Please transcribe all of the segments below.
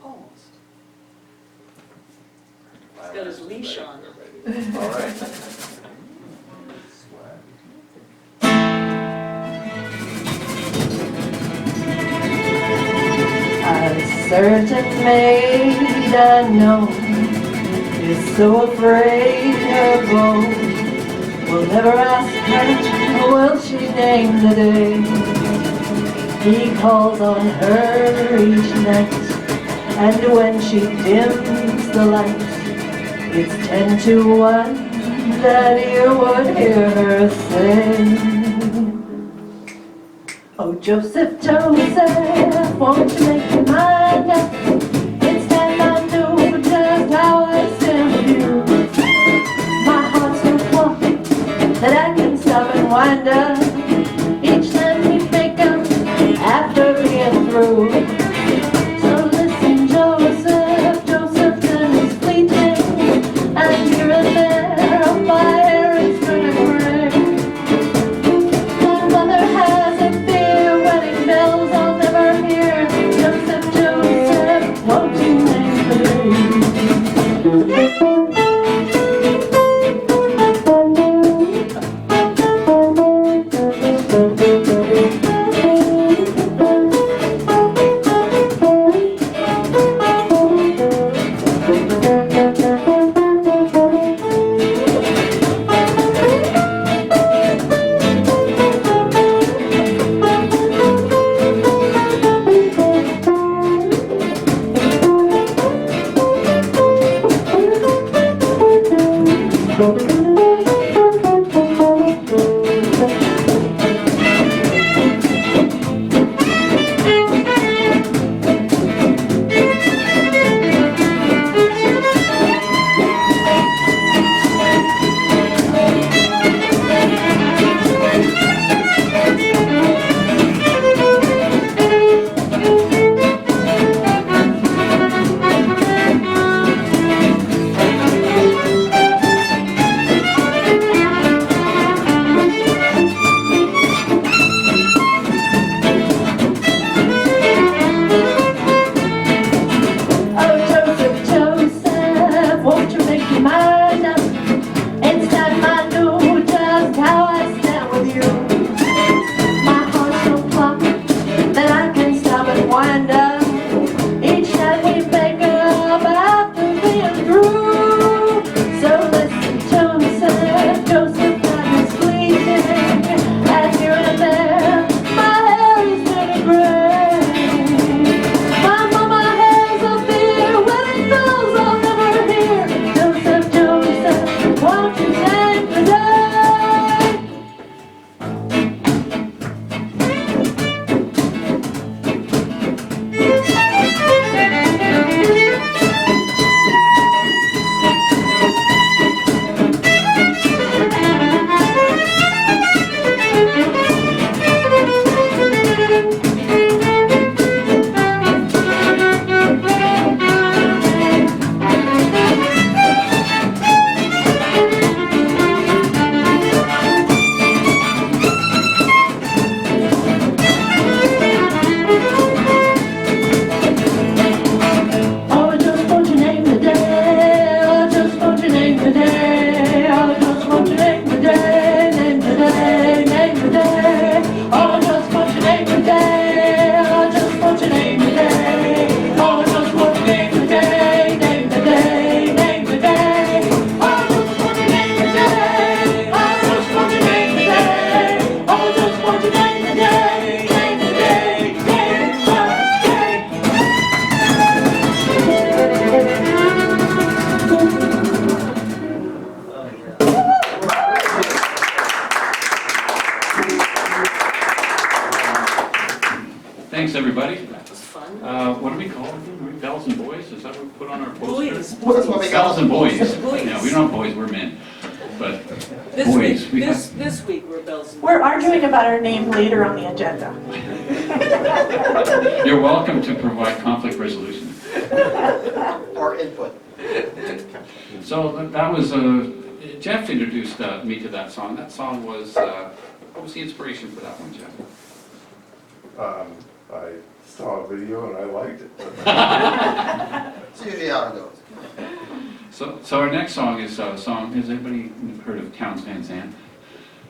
Almost. He's got his leash on. All right. A certain maid I know is so afraid her beau will never ask her, will she name the day? He calls on her each night, and when she dims the light, it's 10 to 1 that you would hear her say, oh, Joseph, Joseph, won't you make your mind up? It's time I knew just how I stand with you. My heart's so full that I can stop and wind up each time we make up after being through. So listen, Joseph, Joseph, time is fleeting, and here and there my hair is turning gray. My mother has a fear, wedding bells I'll never hear. Joseph, Joseph, won't you name the day? Thanks, everybody. That was fun. What do we call them? Bells and Boys? Is that what we put on our poster? Buoys. Well, that's what we got. Bells and Boys. Buoys. Yeah, we don't have boys, we're men. But This Buoys. week, We this week we're bells and We're arguing about our name later on the agenda. You're welcome to provide conflict resolution. Or input. So that was, Jeff introduced me to that song. That song was, what was the inspiration for that one, Jeff? I saw a video and I liked it. It's usually how it goes. So our next song is a song, has anybody heard of Townes Van Zandt?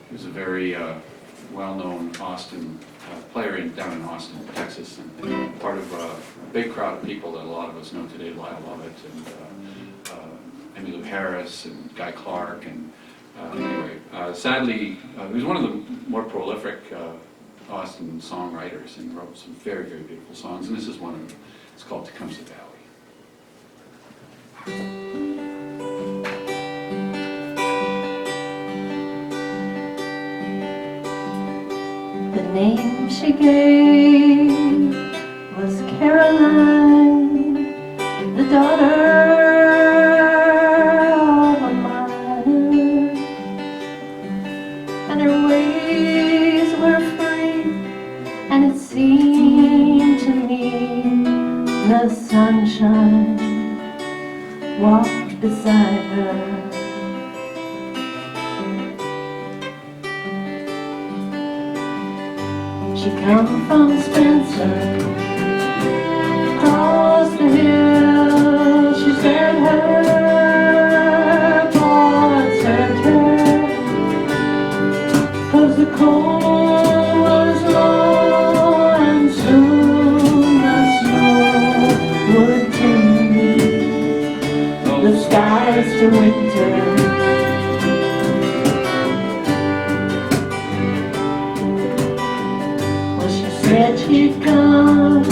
He was a very well-known Austin player down in Austin, Texas, and part of a big crowd of people that a lot of us know today, Lyle Lovett and Emmylou Harris and Guy Clark, and anyway, sadly, he was one of the more prolific Austin songwriters and wrote some very, very beautiful songs, and this is one of them. It's called Tecumseh Valley. The name she gave was Caroline, the daughter of a miner, and her ways were free, and it seemed to me the sunshine walked beside her. She come from Spencer, across the hill. She said her boy sent her, 'cause the cold was low and soon the snow would turn the skies to winter. Said she'd come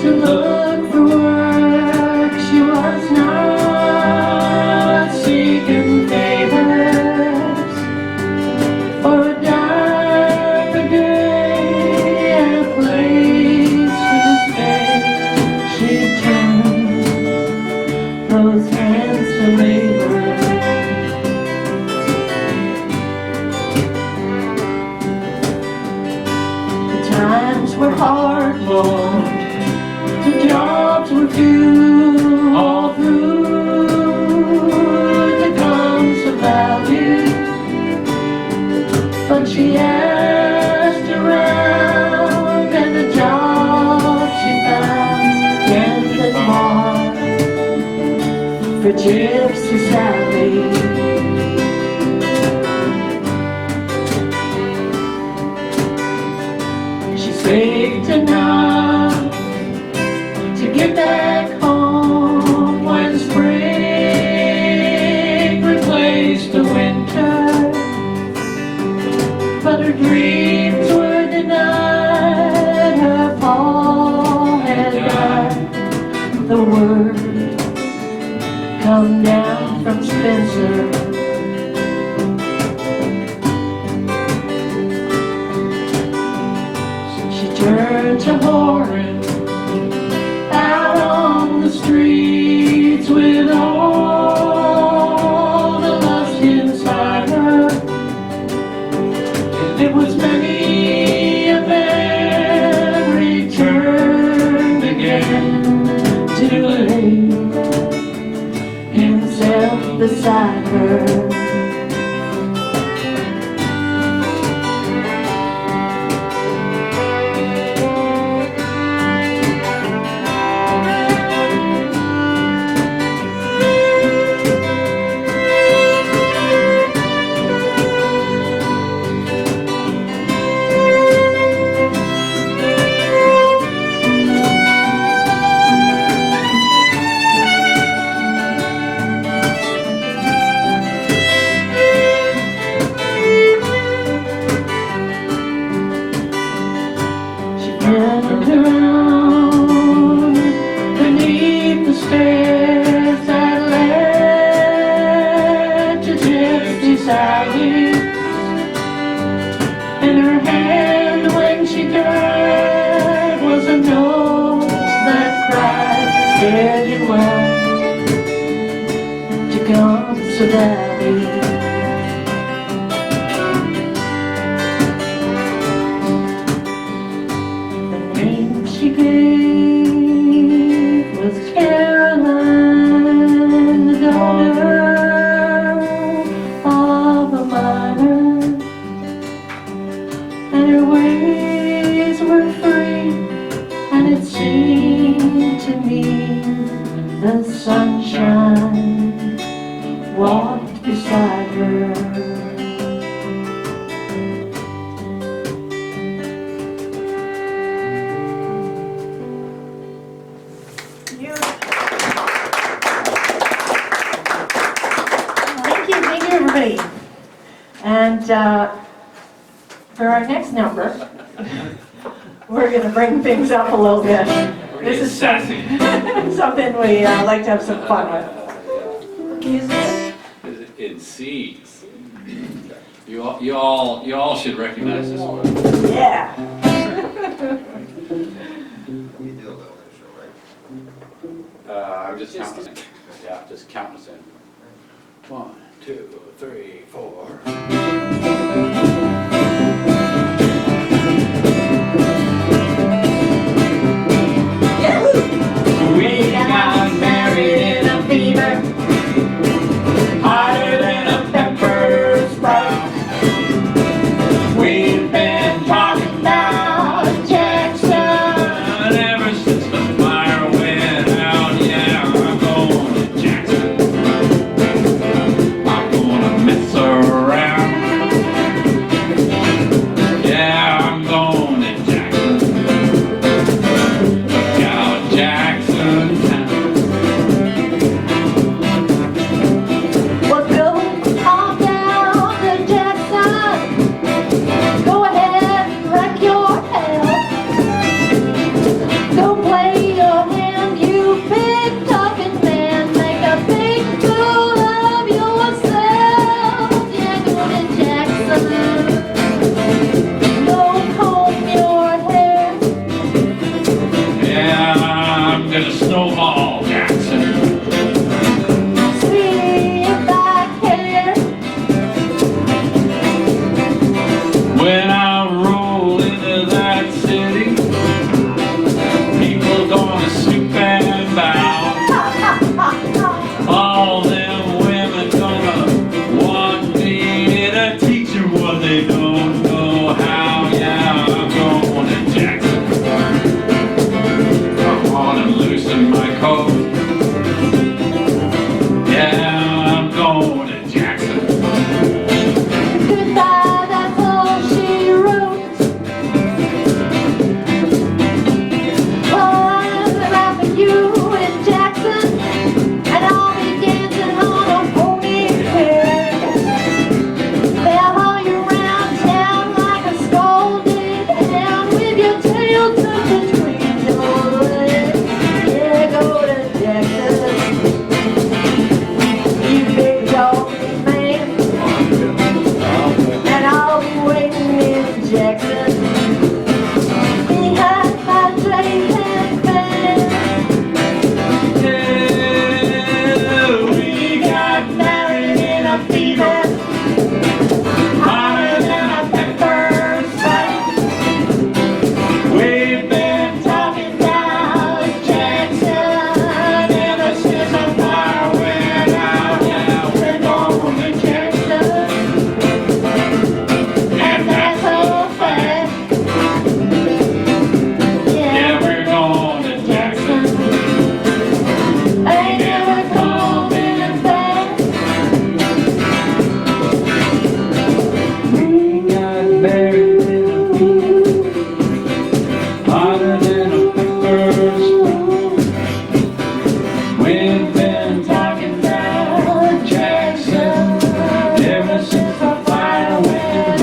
to look for work. She was not seeking favors for a dime a day and a place to stay. She'd turn those hands to labor. Times were hard, Lord, the jobs were few, all through the Tecumseh Valley. But she asked around, and the job she found ended hard for Gypsy Sally. Wait enough to get back home when spring replaced the winter, but her dreams were denied. Her Paul had got the word come down from Spencer. Turned to Horn out on the streets with all the lust inside her. It was many a man returned again to lay himself beside her. Turned around beneath the stairs that led to Gypsy Sally, in her hand when she died was a note that cried, "Dead and well, Tecumseh Valley." She gave was Caroline, the daughter of a miner, and her ways days were free, and it seemed to me the sunshine walked beside her. Thank you, everybody. And for our next number, we're going to bring things up a little bit. This is sassy. something we like to have some fun with. In C. You all should recognize this one. Yeah. You do a little intro, right? I'm just counting. Yeah, just counting us in. 1, 2, 3, 4. We got married in a fever, hotter than a pepper sprout. We've been talking about Jackson ever since the fire went out. Yeah, I'm going to Jackson. I'm gonna mess around. Yeah, I'm going to Jackson. Look out, Jackson town. Well, go on down to Jackson. Go ahead and wreck your tail. Go play your hand, you big talking man. Make a big fool of yourself. Yeah, go to Jackson. Go comb your hair. Yeah, I'm gonna snowball Jackson. See if I care. When I roll into that city, people gonna stoop and bow. All them women gonna want me to teach them what they don't know how. Yeah, I'm going to Jackson. I wanna loosen my coat. Yeah, I'm going to Jackson. Goodbye, that's all she wrote. Well, I'm wrapping you in Jackson, and I'll be dancing on a ponytail. They'll haul you around town like a scolded hound with your tail tucked between your legs. Yeah, go to Jackson, you big dog man. And I'll be waiting in Jackson behind my Drake and band. Yeah, we got married in a fever, hotter than a pepper sprout. We've been talking about Jackson ever since the fire went out. Yeah, we're going to Jackson, and that's a fact. Yeah, we're going to Jackson. Ain't never coming back. We got married in a fever, hotter than a pepper sprout. We've been talking about Jackson ever since the fire went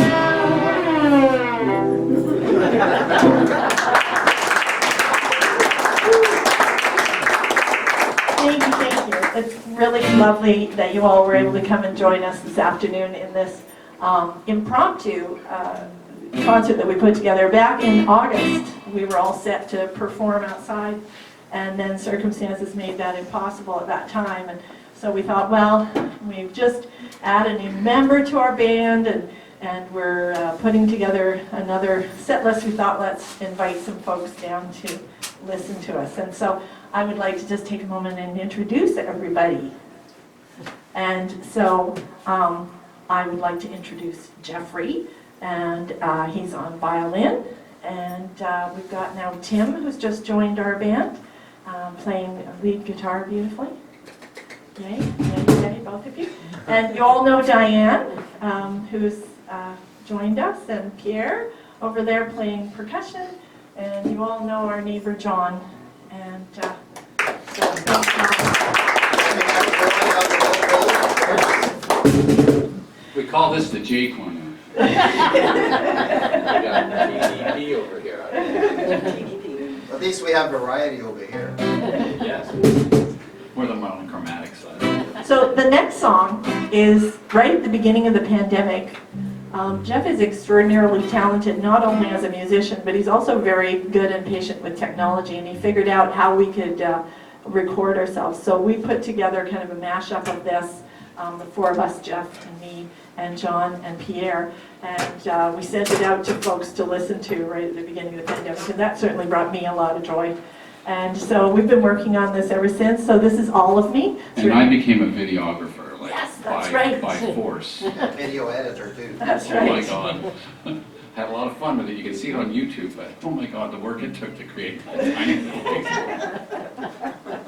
Thank you. It's really lovely that you all were able to come and join us this afternoon in this impromptu concert that we put together. Back in August, we were all set to perform outside, and then circumstances made that impossible at that time. And so we thought, well, we've just added a new member to our band, and we're putting together another set list. We thought, let's invite some folks down to listen to us. And so I would like to just take a moment and introduce everybody. And so I would like to introduce Jeffrey, and he's on violin, And we've got now Tim, who's just joined our band, playing lead guitar beautifully. Yay, yay, both of you. And you all know Diane, who's joined us, and Pierre over there playing percussion. And you all know our neighbor John. And so We call this the J corner. We got TDP over here. At least we have variety over here. Yes. We're the monochromatic side. So the next song is right at the beginning of the pandemic. Jeff is extraordinarily talented, not only as a musician, but he's also very good and patient with technology, and he figured out how we could record ourselves. So we put together kind of a mashup of this, the four of us, Jeff and me and John and Pierre, and we sent it out to folks to listen to right at the beginning of the pandemic, and that certainly brought me a lot of joy. And so we've been working on this ever since. So this is All of Me. And I became a videographer, like, Yes, that's right. by force. Video editor too. That's Oh my right. God. Had a lot of fun with it. You can see it on YouTube, but oh my God, the work it took to create that tiny little piece.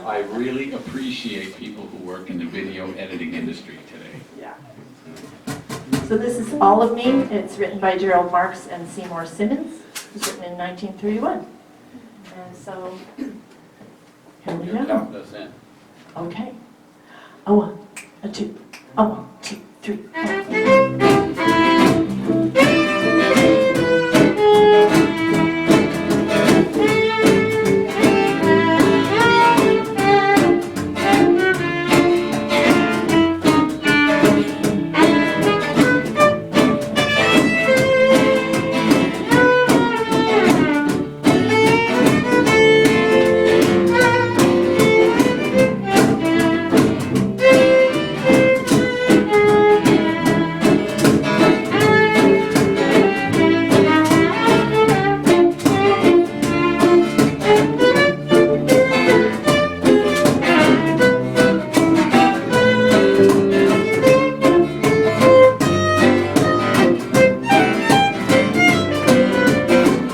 I really appreciate people who work in the video editing industry today. Yeah. So this is All of Me. It's written by Gerald Marks and Seymour Simmons. It was written in 1931. And so, here we You're go. counting us in. Okay. A one, a two, a 1, 2, 3,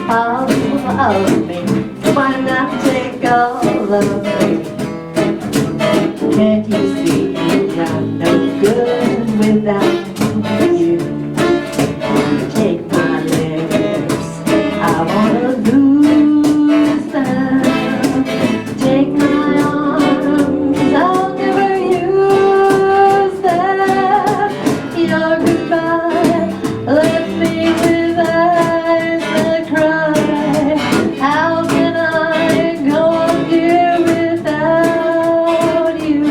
all of me. Why not take all of me? Can't you see I'm no good without you? Take my lips, I wanna lose them. Take my arms, I'll never use them. Your goodbye left me with eyes that cry. How can I go on here without you?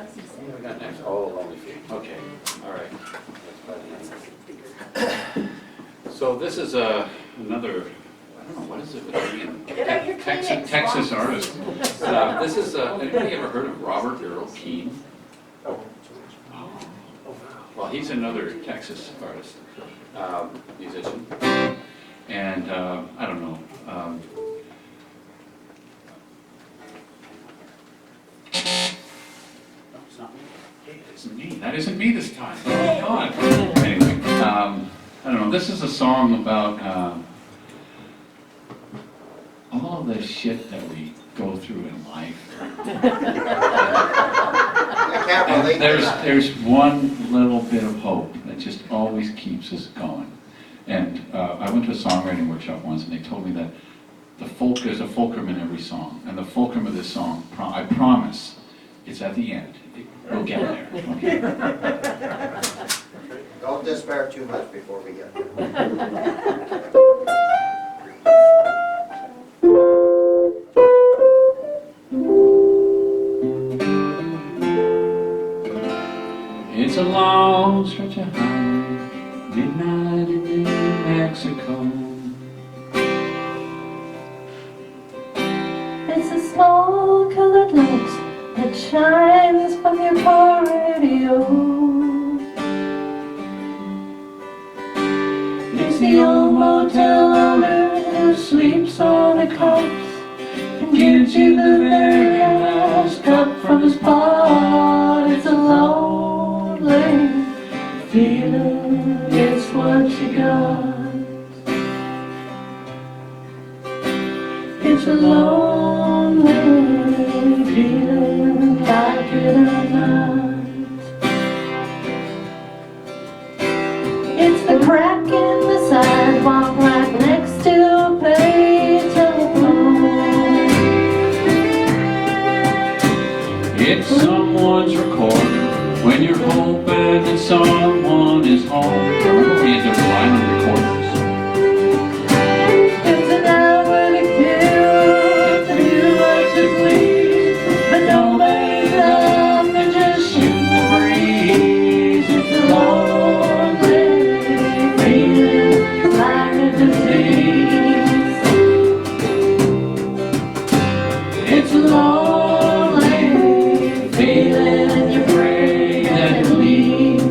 What do we got next? Oh, Lonely Feet. Okay, all right. That's by the end. So this is another, I don't know, what is it with me and Get out your Kleenex, Texas Mom. artist. This is, anybody ever heard of Robert Earl Keen? Oh. Well, he's another Texas artist, musician, and I don't know. Hey, it isn't me. That isn't me this time. Oh my God. Anyway, I don't know. This is a song about all the shit that we go through in life. I can't And relate to that. there's one little bit of hope that just always keeps us going. And I went to a songwriting workshop once, and they told me that there's a fulcrum in every song, and the fulcrum of this song, I promise, it's at the end. We'll get there. Okay? Don't despair too much before we get there. It's a long stretch of highway, midnight in New Mexico. It's a small colored light that shines from your car radio. It's the old motel owner who sleeps on the couch and gives you the very last cup from his pot. It's a lonely feeling, it's what you got. It's a lonely feeling, like it or not. It's the crack in the sidewalk right next to a paid telephone. It's someone's recorder when you're hoping that someone is home. Remember we had those vinyl recorders? It's an hour to kill, to do what you please, but don't make love and just shoot the breeze. It's a lonely feeling, like a disease. It's a lonely feeling, and you pray that it leaves.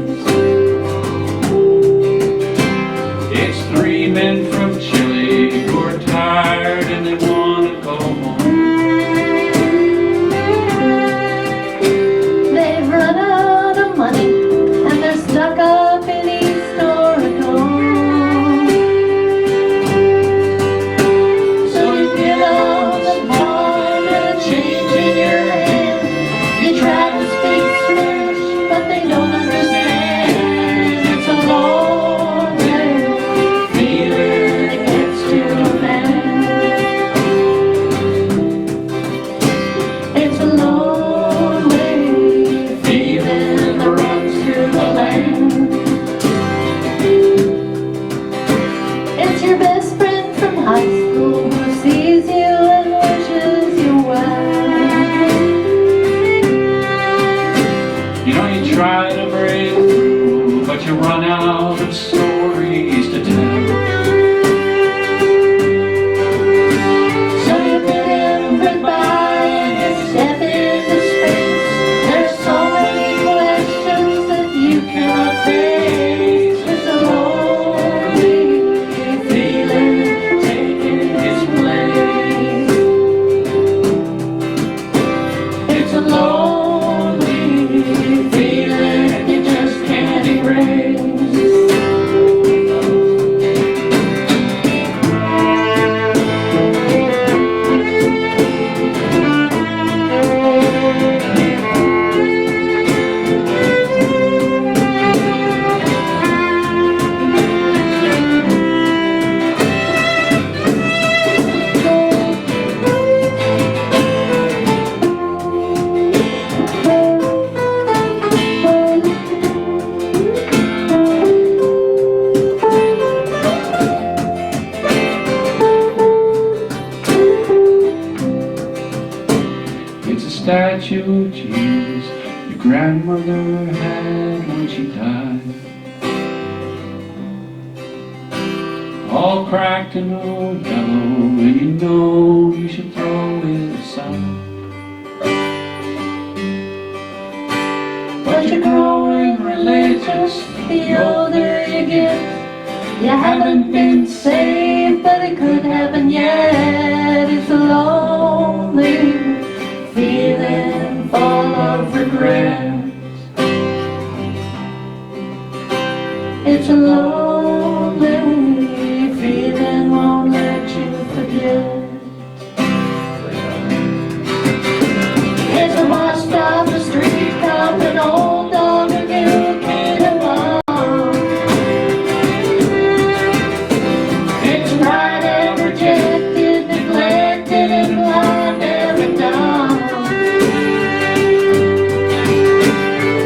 grandmother had when she died. All cracked and all yellow, and you know you should throw it aside. But you're growing religious the older you get. You haven't been saved, but it could happen yet. It's a lonely feeling full of regret. It's a lonely feeling won't let you forget. It's a washed off the street, come an old dog and new kid along. It's right and rejected, neglected and blind every dawn.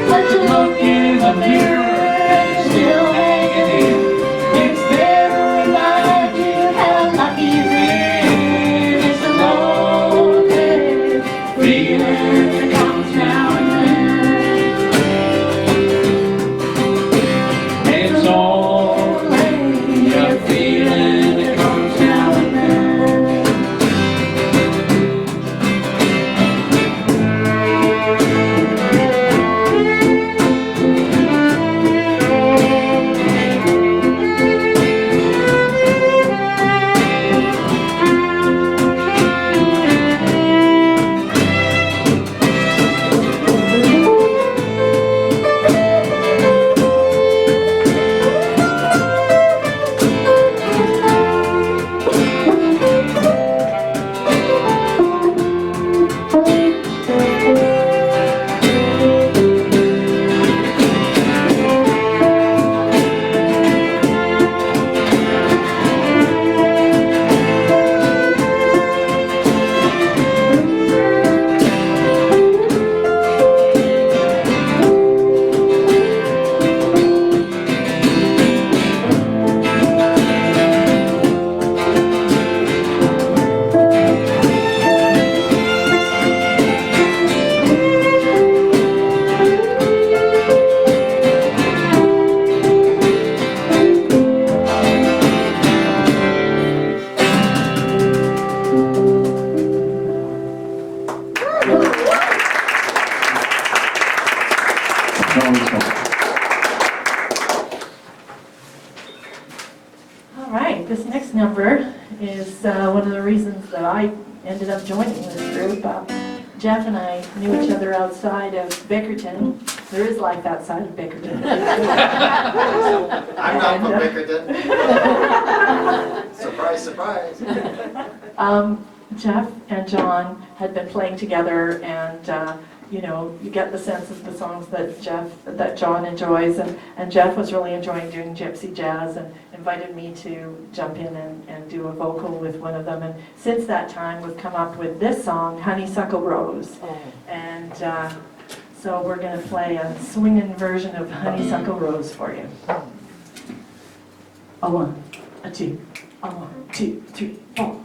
But you look in the mirror and you're still hanging in. It's there to remind you how lucky you've been. It's a lonely feeling that comes now and then. It's only a feeling that comes now and then. All right, this next number is one of the reasons that I ended up joining this group. Jeff and I knew each other outside of Bickerton. There is life outside of Bickerton. I'm not from Bickerton. Surprise, surprise. Jeff and John had been playing together, and you know, you get the sense of the songs that John enjoys, and Jeff was really enjoying doing gypsy jazz and invited me to jump in and do a vocal with one of them. And since that time, we've come up with this song, Honeysuckle Rose. And so we're going to play a swinging version of Honeysuckle Rose for you. A one, a two, a 1, 2, 3, 4.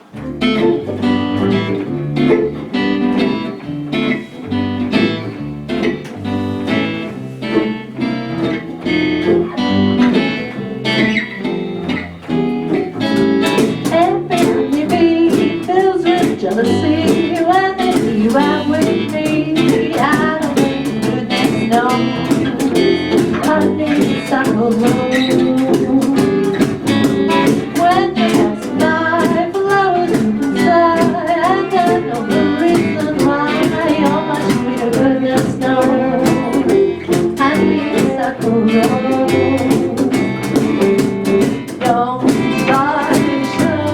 Jealousy when they see you out with me. I don't think goodness knows honeysuckle rose. When you pass by, flowers inside, and I know the reason why. You're much sweeter, goodness knows honeysuckle rose. Don't buy sugar.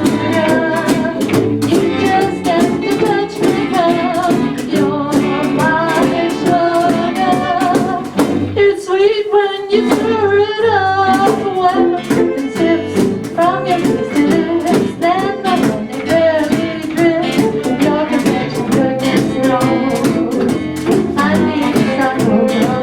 You stir it up when the freaking sips from your kisses. Then the honey barely drips. Your confection goodness knows honeysuckle rose.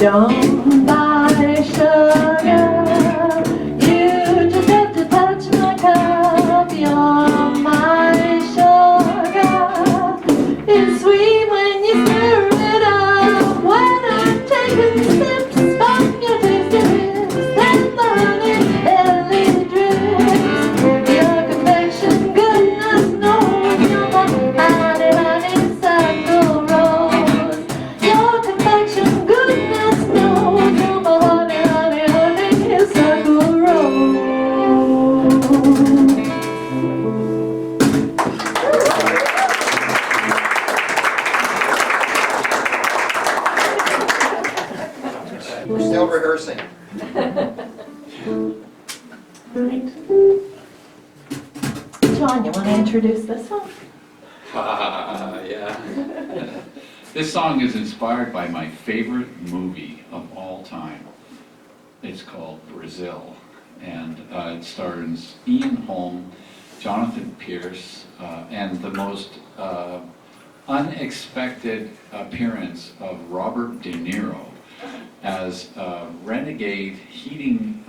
Don't buy sugar, you just have to touch my cup. You're my sugar. It's sweet when you stir it up. When I'm taking sips from your tasty lips, and the honey barely drips. Your confection, goodness knows, you're my honey, honey, circle rose. Your confection, goodness knows, you're my honey, honey, honey, circle rose. We're still rehearsing. Right. John, you want to introduce this one? Yeah. This song is inspired by my favorite movie of all time. It's called Brazil, and it stars Ian Holm, Jonathan Pierce, and the most unexpected appearance of Robert De Niro as a renegade heating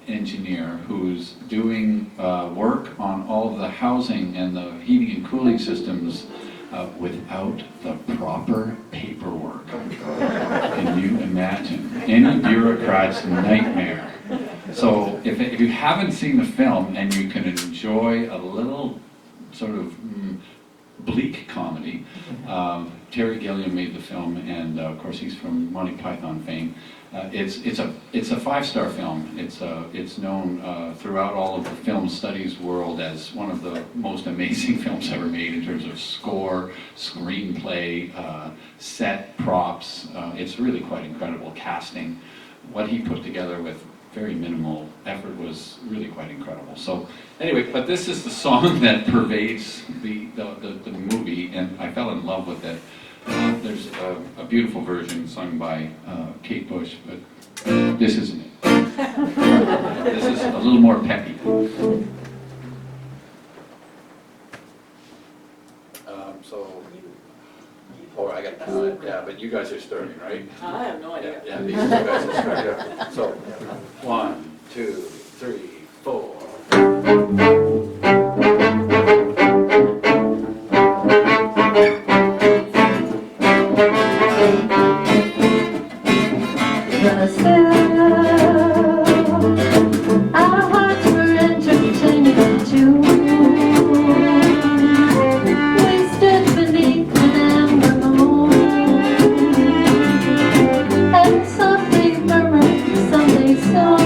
engineer who's doing work on all of the housing and the heating and cooling systems without the proper paperwork. Can you imagine? Any bureaucrat's nightmare. So if you haven't seen the film and you can enjoy a little sort of bleak comedy, Terry Gilliam made the film, and of course he's from Monty Python fame. It's a 5-star film. It's known throughout all of the film studies world as one of the most amazing films ever made in terms of score, screenplay, set, props. It's really quite incredible casting. What he put together with very minimal effort was really quite incredible. So anyway, but this is the song that pervades the movie, and I fell in love with it. There's a beautiful version sung by Kate Bush, but this isn't it. This is a little more peppy. Or I got, yeah, but you guys are starting, right? I have no idea. Yeah, these two guys are starting. So, 1, 2, 3, 4. Our hearts were entertaining too. We stood beneath an amber moon and softly murmured Sunday song.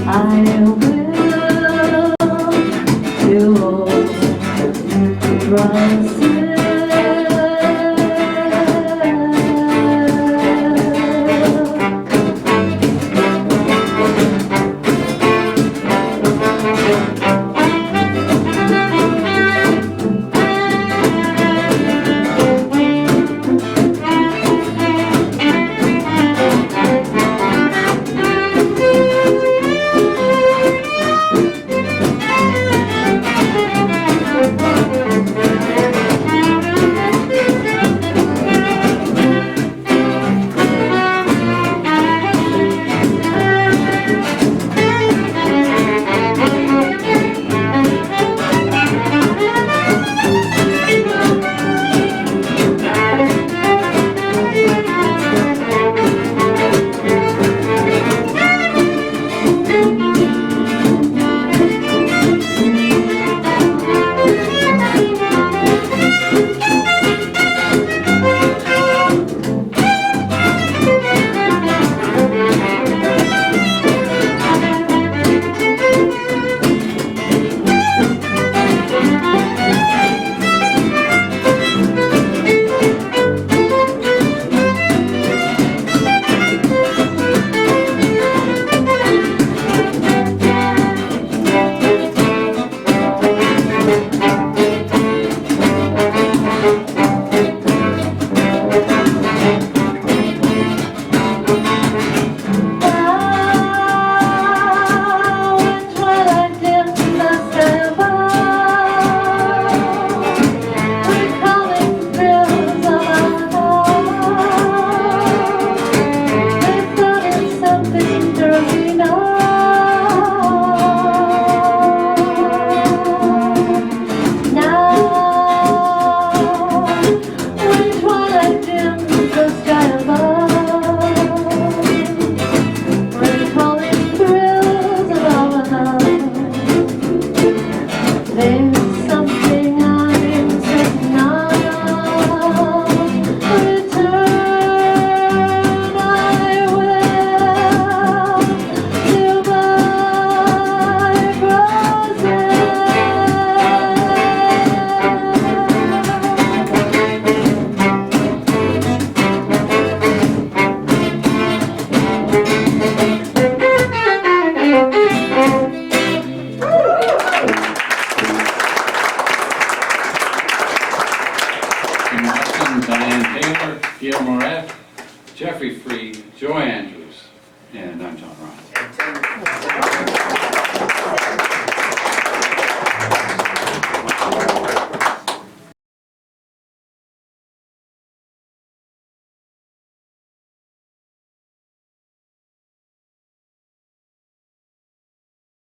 I will too old to run.